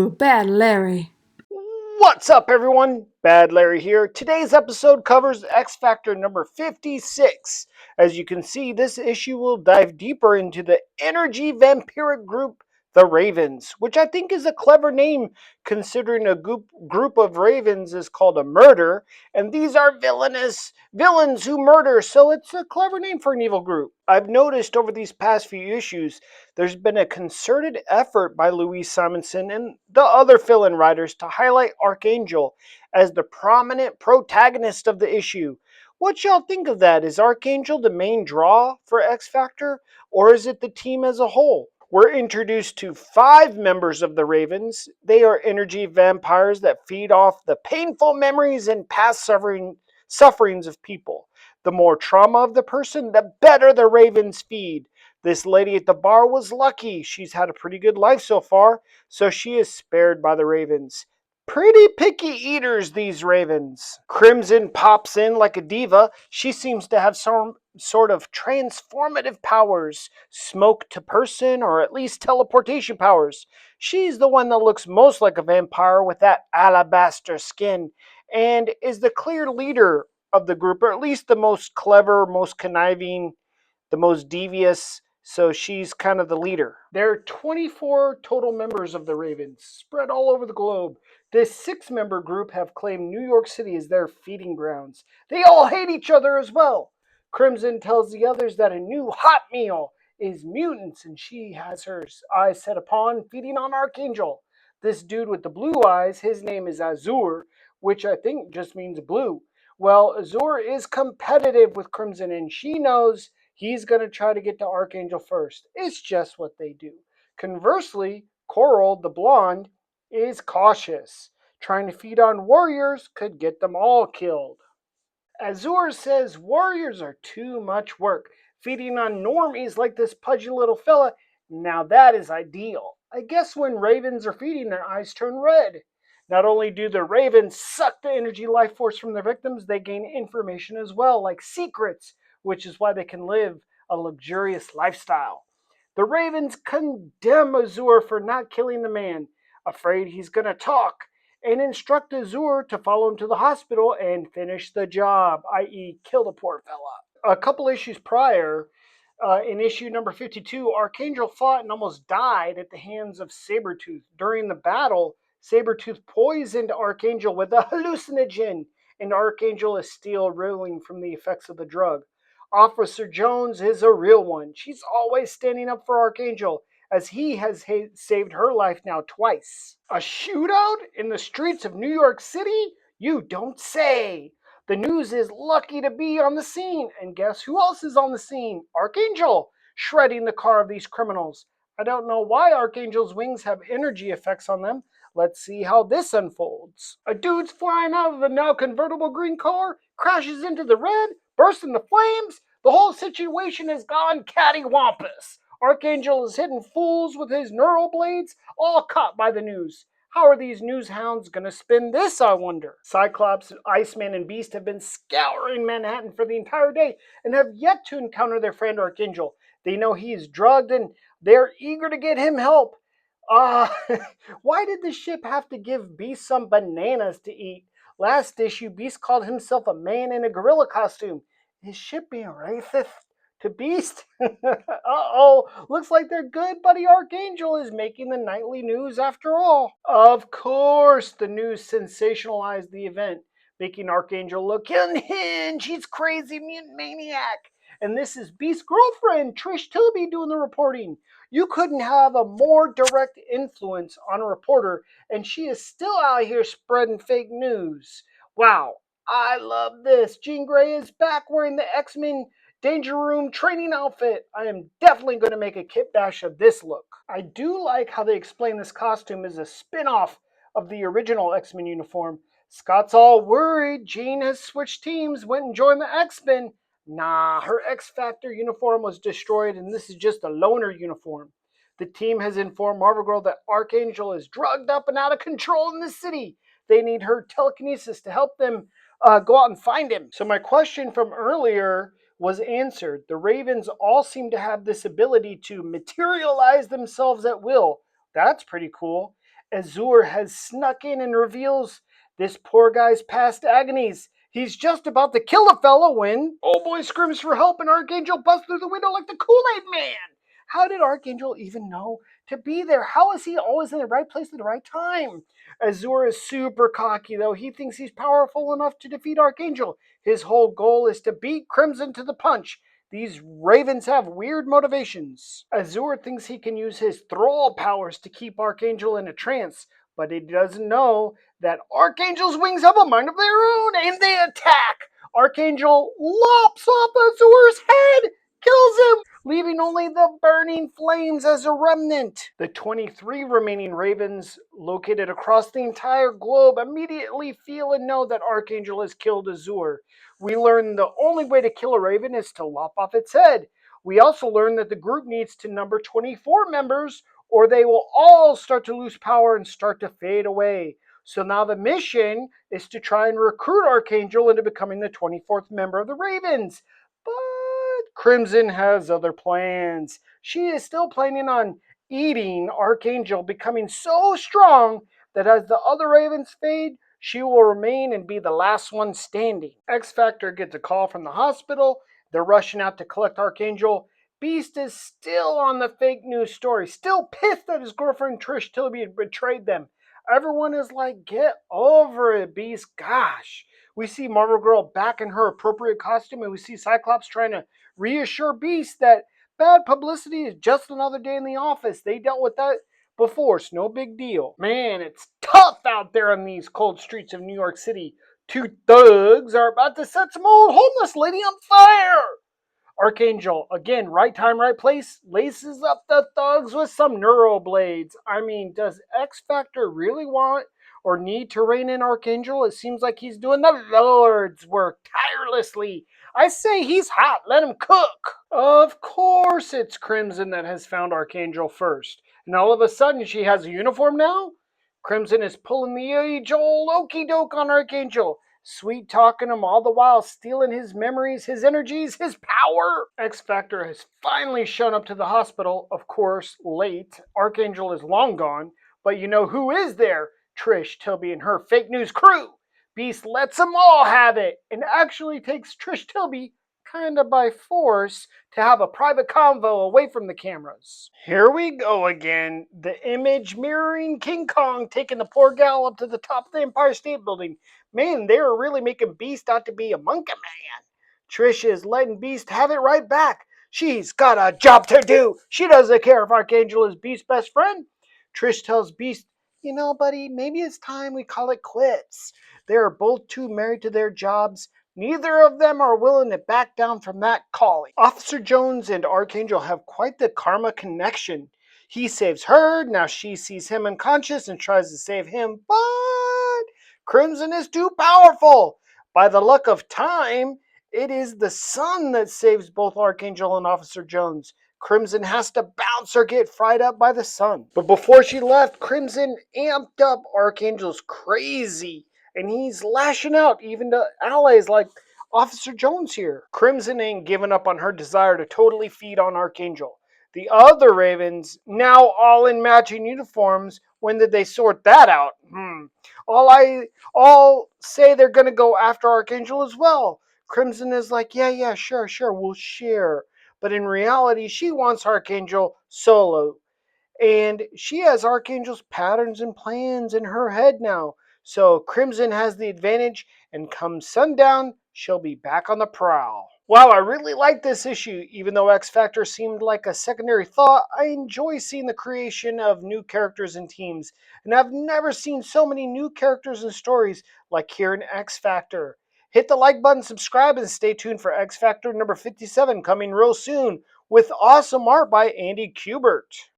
to Bad Larry. What's up, everyone? Bad Larry here. Today's episode covers X Factor number 56. As you can see, this issue will dive deeper into the energy vampiric group, the Ravens, which I think is a clever name considering a group of ravens is called a murder, and these are villains who murder, so it's a clever name for an evil group. I've noticed over these past few issues there's been a concerted effort by Louise Simonson and the other fill-in writers to highlight Archangel as the prominent protagonist of the issue. What y'all think of that? Is Archangel the main draw for X Factor, or is it the team as a whole? We're introduced to 5 members of the Ravens. They are energy vampires that feed off the painful memories and past sufferings of people. The more trauma of the person, the better the Ravens feed. This lady at the bar was lucky. She's had a pretty good life so far, so she is spared by the Ravens. Pretty picky eaters, these Ravens. Crimson pops in like a diva. She seems to have some sort of transformative powers, smoke to person, or at least teleportation powers. She's the one that looks most like a vampire with that alabaster skin, and is the clear leader of the group, or at least the most clever, most conniving, the most devious, so she's kind of the leader. There are 24 total members of the Ravens, spread all over the globe. This 6-member group have claimed New York City as their feeding grounds. They all hate each other as well. Crimson tells the others that a new hot meal is mutants, and she has her eyes set upon feeding on Archangel. This dude with the blue eyes, his name is Azure, which I think just means blue. Well, Azure is competitive with Crimson, and she knows he's going to try to get to Archangel first. It's just what they do. Conversely, Coral, the blonde, is cautious. Trying to feed on warriors could get them all killed. Azure says warriors are too much work. Feeding on normies like this pudgy little fella, now that is ideal. I guess when ravens are feeding, their eyes turn red. Not only do the ravens suck the energy life force from their victims, they gain information as well, like secrets, which is why they can live a luxurious lifestyle. The ravens condemn Azure for not killing the man, afraid he's gonna talk, and instruct Azure to follow him to the hospital and finish the job, i.e., kill the poor fella. A couple issues prior, in issue number 52, Archangel fought and almost died at the hands of Sabretooth. During the battle, Sabretooth poisoned Archangel with a hallucinogen, and Archangel is still reeling from the effects of the drug. Officer Jones is a real one. She's always standing up for Archangel, as he has saved her life now twice. A shootout in the streets of New York City? You don't say! The news is lucky to be on the scene, and guess who else is on the scene? Archangel, shredding the car of these criminals. I don't know why Archangel's wings have energy effects on them. Let's see how this unfolds. A dude's flying out of the now convertible green car, crashes into the red, bursts into flames. The whole situation has gone cattywampus. Archangel is hitting fools with his neural blades, all caught by the news. How are these news hounds gonna spin this, I wonder? Cyclops, Iceman, and Beast have been scouring Manhattan for the entire day and have yet to encounter their friend Archangel. They know he is drugged and they're eager to get him help. Uh, why did the ship have to give Beast some bananas to eat? Last issue, Beast called himself a man in a gorilla costume. Is ship being racist to Beast? Uh-oh, looks like their good buddy Archangel is making the nightly news after all. Of course, the news sensationalized the event, making Archangel look unhinged. He's crazy mutant maniac. And this is Beast's girlfriend, Trish Tilby, doing the reporting. You couldn't have a more direct influence on a reporter, and she is still out here spreading fake news. Wow, I love this. Jean Grey is back wearing the X-Men Danger Room training outfit. I am definitely going to make a kit bash of this look. I do like how they explain this costume is a spin-off of the original X-Men uniform. Scott's all worried Jean has switched teams, went and joined the X-Men. Nah, her X-Factor uniform was destroyed and this is just a loner uniform. The team has informed Marvel Girl that Archangel is drugged up and out of control in the city. They need her telekinesis to help them go out and find him. So my question from earlier was answered. The Ravens all seem to have this ability to materialize themselves at will. That's pretty cool. Azure has snuck in and reveals this poor guy's past agonies. He's just about to kill a fellow when oh boy screams for help and Archangel busts through the window like the Kool-Aid Man. How did Archangel even know to be there? How is he always in the right place at the right time? Azure is super cocky though. He thinks he's powerful enough to defeat Archangel. His whole goal is to beat Crimson to the punch. These ravens have weird motivations. Azure thinks he can use his thrall powers to keep Archangel in a trance, but he doesn't know that Archangel's wings have a mind of their own and they attack. Archangel lops off Azure's head, kills him, leaving only the burning flames as a remnant. The 23 remaining ravens located across the entire globe immediately feel and know that Archangel has killed Azure. We learn the only way to kill a raven is to lop off its head. We also learn that the group needs to number 24 members or they will all start to lose power and start to fade away. So now the mission is to try and recruit Archangel into becoming the 24th member of the Ravens. But Crimson has other plans. She is still planning on eating Archangel, becoming so strong that as the other Ravens fade, she will remain and be the last one standing. X Factor gets a call from the hospital. They're rushing out to collect Archangel. Beast is still on the fake news story, still pissed that his girlfriend Trish Tilby had betrayed them. Everyone is like, get over it, Beast. Gosh. We see Marvel Girl back in her appropriate costume, and we see Cyclops trying to reassure Beast that bad publicity is just another day in the office. They dealt with that before. It's no big deal. Man, it's tough out there on these cold streets of New York City. Two thugs are about to set some old homeless lady on fire. Archangel, again, right time, right place, laces up the thugs with some neuroblades. I mean, does X Factor really want or need to rein in Archangel? It seems like he's doing the Lord's work tirelessly. I say he's hot, let him cook. Of course, it's Crimson that has found Archangel first. And all of a sudden, she has a uniform now? Crimson is pulling the age-old okey-doke on Archangel, sweet talking him all the while, stealing his memories, his energies, his power. X Factor has finally shown up to the hospital, of course, late. Archangel is long gone, but you know who is there? Trish Tilby and her fake news crew. Beast lets them all have it and actually takes Trish Tilby kinda by force to have a private convo away from the cameras. Here we go again. The image mirroring King Kong taking the poor gal up to the top of the Empire State Building. Man, they are really making Beast out to be a monkey man. Trish is letting Beast have it right back. She's got a job to do. She doesn't care if Archangel is Beast's best friend. Trish tells Beast, you know, buddy, maybe it's time we call it quits. They are both too married to their jobs. Neither of them are willing to back down from that calling. Officer Jones and Archangel have quite the karma connection. He saves her, now she sees him unconscious and tries to save him, but Crimson is too powerful. By the luck of time, it is the sun that saves both Archangel and Officer Jones. Crimson has to bounce or get fried up by the sun. But before she left, Crimson amped up Archangel's crazy, and he's lashing out even to allies like Officer Jones here. Crimson ain't giving up on her desire to totally feed on Archangel. The other Ravens, now all in matching uniforms, when did they sort that out? All say they're gonna go after Archangel as well. Crimson is like, yeah, sure, we'll share. But in reality, she wants Archangel solo. And she has Archangel's patterns and plans in her head now. So Crimson has the advantage, and come sundown, she'll be back on the prowl. Wow, I really like this issue. Even though X Factor seemed like a secondary thought, I enjoy seeing the creation of new characters and teams. And I've never seen so many new characters and stories like here in X Factor. Hit the like button, subscribe, and stay tuned for X Factor number 57 coming real soon with awesome art by Andy Kubert.